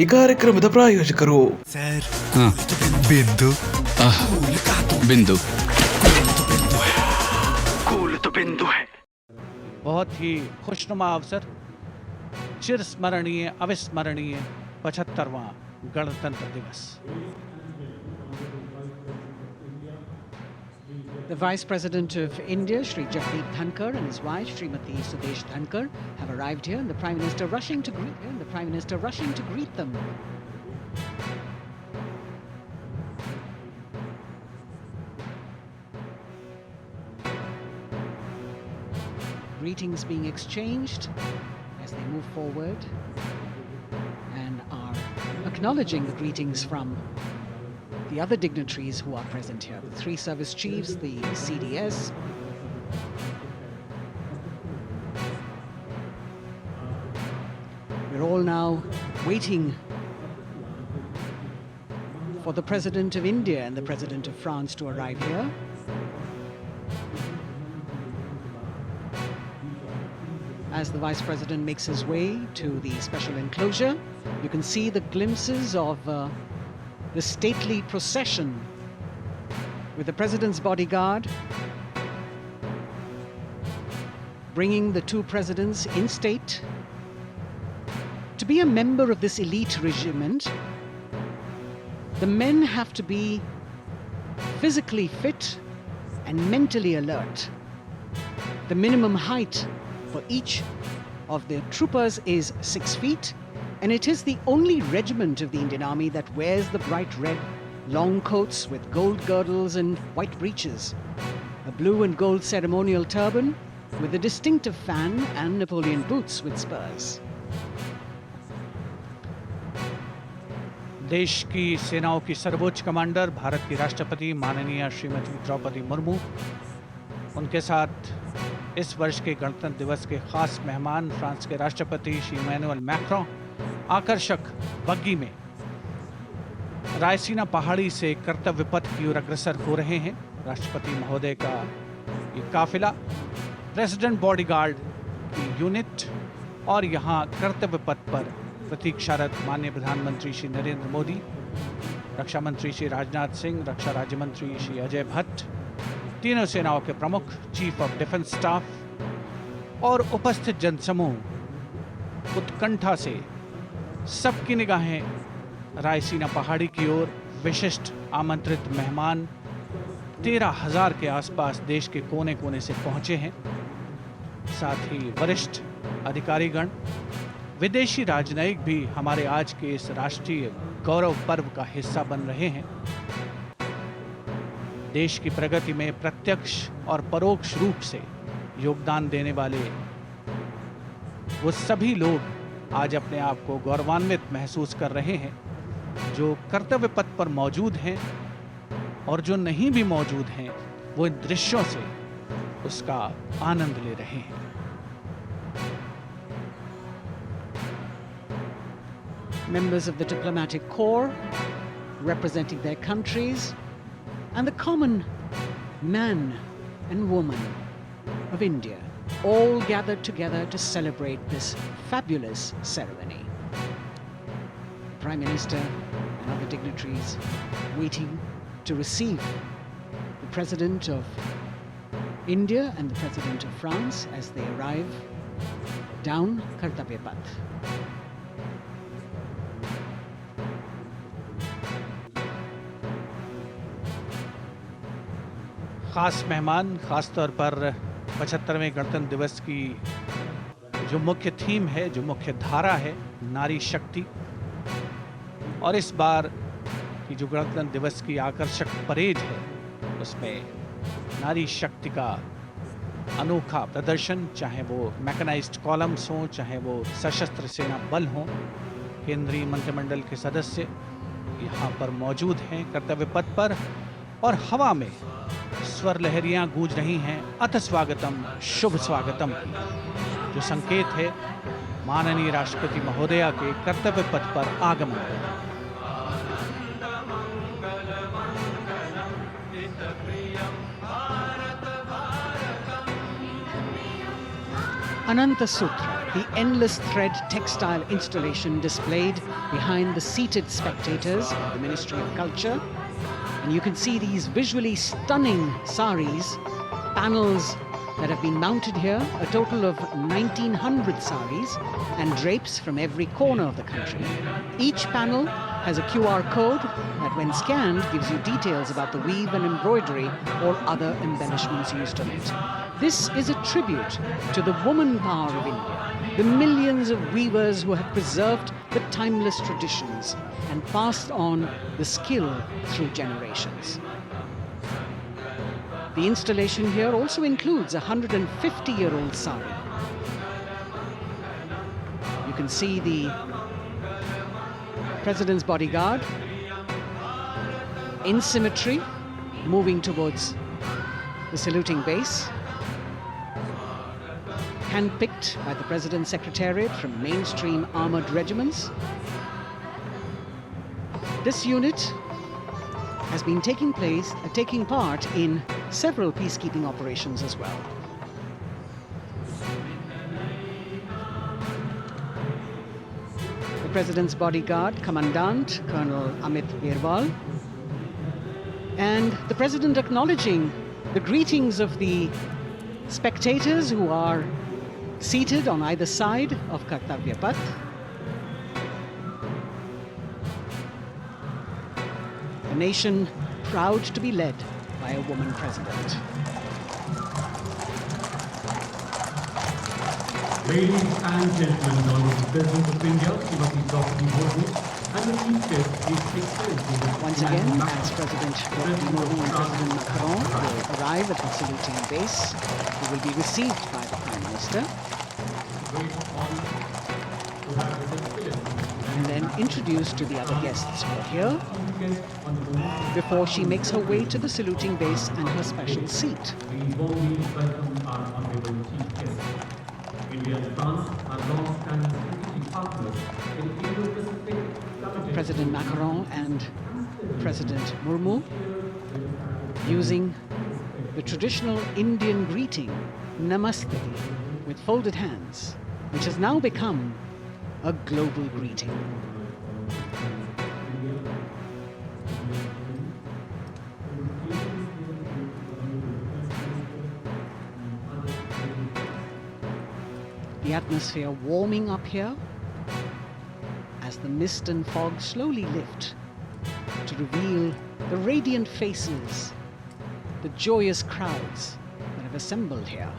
ಈ ಕಾರ್ಯಕ್ರಮದ ಪ್ರಾಯೋಜಕರು ಬಿಂದು बिंदु बहुत ही खुशनुमा अवसर, चिर स्मरणीय अविस्मरणीय 75वां गणतंत्र दिवस। The Vice President of India, Shri Jagdeep Dhankar, and his wife, Srimati Sudesh Dhankar, have arrived here, and the Prime Minister rushing to greet them. Greetings being exchanged as they move forward and are acknowledging the greetings from the other dignitaries who are present here. The 3 service chiefs, the CDS, we're all now waiting for the President of India and the President of France to arrive here. As the Vice President makes his way to the special enclosure, you can see the glimpses of the stately procession with the President's bodyguard bringing the 2 presidents in state. To be a member of this elite regiment, the men have to be physically fit and mentally alert. The minimum height for each of the troopers is 6 feet, and it is the only regiment of the Indian Army that wears the bright red long coats with gold girdles and white breeches, a blue and gold ceremonial turban with a distinctive fan, and Napoleon boots with spurs. देश की सेनाओं की सर्वोच्च commander Bharat की राष्ट्रपति माननीय श्रीमती द्रौपदी मुर्मू, उनके साथ इस वर्ष के गणतंत्र दिवस के खास मेहमान फ्रांस के राष्ट्रपति श्री इमैनुअल मैक्रों आकर्षक बग्गी में रायसीना पहाड़ी से कर्तव्य पथ की ओर अग्रसर हो रहे हैं। राष्ट्रपति महोदय का ये काफिला प्रेसिडेंट बॉडीगार्ड की यूनिट और यहाँ कर्तव्य पथ पर प्रतीक्षारत माननीय प्रधानमंत्री श्री नरेंद्र मोदी, रक्षा मंत्री श्री राजनाथ सिंह, रक्षा राज्य मंत्री श्री अजय भट्ट, तीनों सेनाओं के प्रमुख, चीफ ऑफ डिफेंस स्टाफ और उपस्थित जनसमूह उत्कंठा से सबकी निगाहें रायसीना पहाड़ी की ओर। विशिष्ट आमंत्रित मेहमान 13,000 के आसपास देश के कोने कोने से पहुंचे हैं। साथ ही वरिष्ठ अधिकारीगण, विदेशी राजनयिक भी हमारे आज के इस राष्ट्रीय गौरव पर्व का हिस्सा बन रहे हैं। देश की प्रगति में प्रत्यक्ष और परोक्ष रूप से योगदान देने वाले वो सभी लोग आज अपने आप को गौरवान्वित महसूस कर रहे हैं, जो कर्तव्य पथ पर मौजूद हैं और जो नहीं भी मौजूद हैं, वो इन दृश्यों से उसका आनंद ले रहे हैं। Members of the diplomatic corps representing their countries, and the common man and woman of India, all gathered together to celebrate this fabulous ceremony. Prime Minister and other dignitaries waiting to receive the President of India and the President of France as they arrive down Kartavya Path. खास मेहमान, खास तौर पर 75वें गणतंत्र दिवस की जो मुख्य थीम है, जो मुख्य धारा है, नारी शक्ति, और इस बार की जो गणतंत्र दिवस की आकर्षक परेड है उसमें नारी शक्ति का अनोखा प्रदर्शन, चाहे वो मैकेनाइज्ड कॉलम्स हों, चाहे वो सशस्त्र सेना बल हों, केंद्रीय मंत्रिमंडल के सदस्य यहाँ पर मौजूद हैं कर्तव्य पथ पर, और हवा में स्वर लहरियां गूंज रही हैं अथ स्वागतम, शुभ स्वागतम, जो संकेत है माननीय राष्ट्रपति महोदया के कर्तव्य पथ पर आगमन। Ananta Sutra, the endless thread textile installation displayed behind the seated spectators of the Ministry of Culture. And you can see these visually stunning saris, panels that have been mounted here, a total of 1900 saris and drapes from every corner of the country. Each panel has a QR code that when scanned gives you details about the weave and embroidery or other embellishments used on it. This is a tribute to the woman power of India, the millions of weavers who have preserved the timeless traditions and passed on the skill through generations. The installation here also includes a 150-year-old sari. You can see the President's bodyguard in symmetry, moving towards the saluting base, handpicked by the President's Secretariat from mainstream armored regiments. This unit has been taking part in several peacekeeping operations as well. The President's bodyguard, Commandant Colonel Amit Birwal, and the President acknowledging the greetings of the spectators who are seated on either side of Kartavya Path. A nation proud to be led by a woman president. Ladies and gentlemen, honorable President of India, Srimati Draupadi Murmu, and the Chief Guest, His Excellency. Once again, as President Draupadi Murmu and President Macron will arrive at the saluting base, they will be received by the Prime Minister and then introduced to the other guests who are here before she makes her way to the saluting base and her special seat. We warmly welcome our honorable Chief Guest. India and France are long-standing strategic partners in Indo-Pacific. President Macron and President Murmu using the traditional Indian greeting, Namaste, with folded hands, which has now become a global greeting. The atmosphere warming up here as the mist and fog slowly lift to reveal the radiant faces, the joyous crowds that have assembled here.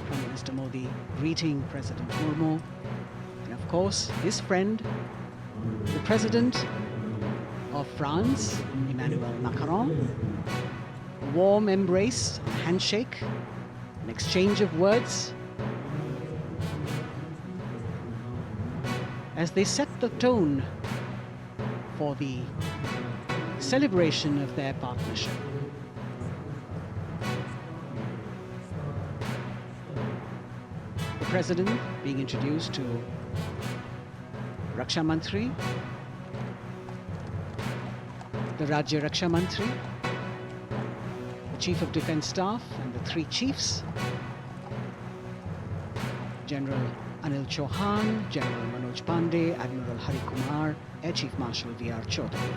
Prime Minister Modi greeting President Murmu, and of course his friend, the President of France, Emmanuel Macron. A warm embrace, a handshake, an exchange of words as they set the tone for the celebration of their partnership. The President being introduced to Raksha Mantri, the Rajya Raksha Mantri, the Chief of Defence Staff and the three chiefs, General Anil Chauhan, General Manoj Pandey, Admiral Hari Kumar, Air Chief Marshal V.R. Chaudhary.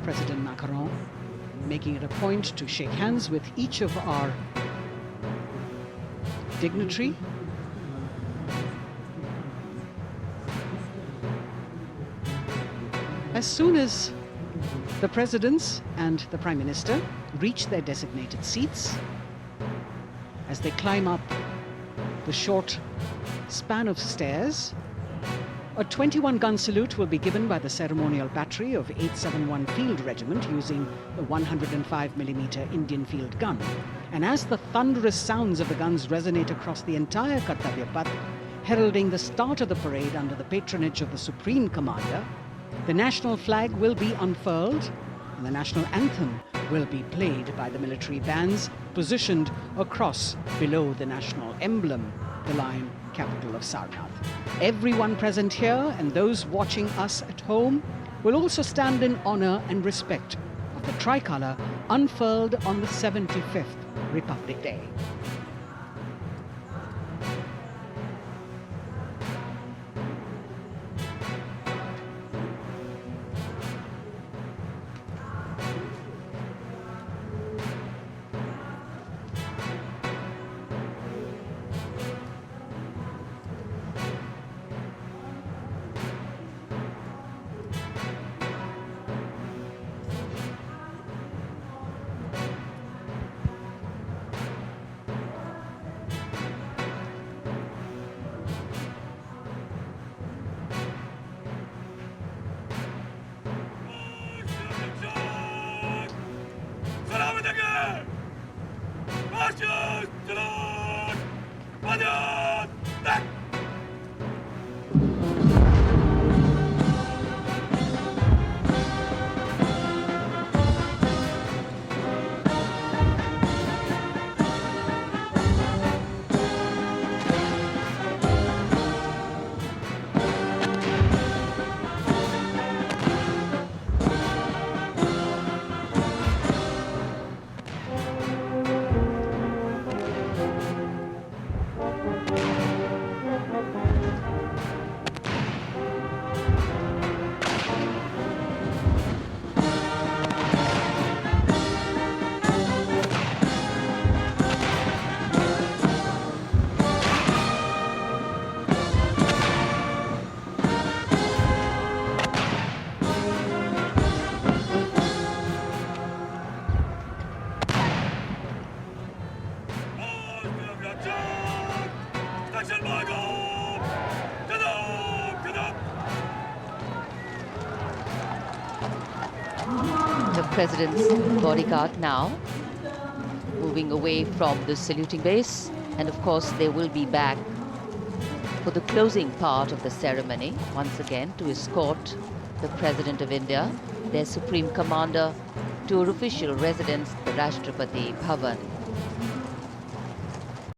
President Macron making it a point to shake hands with each of our dignitary. As soon as the presidents and the Prime Minister reach their designated seats, as they climb up the short span of stairs, a 21-gun salute will be given by the ceremonial battery of 871 Field Regiment using the 105mm Indian field gun. And as the thunderous sounds of the guns resonate across the entire Kartavya Path, heralding the start of the parade under the patronage of the Supreme Commander, the national flag will be unfurled and the national anthem will be played by the military bands positioned across below the national emblem, the lion capital of Sarnath. Everyone present here and those watching us at home will also stand in honour and respect of the tricolour unfurled on the 75th Republic Day. The President's bodyguard now moving away from the saluting base, and of course they will be back for the closing part of the ceremony once again to escort the President of India, their Supreme Commander, to her official residence, the Rashtrapati Bhavan.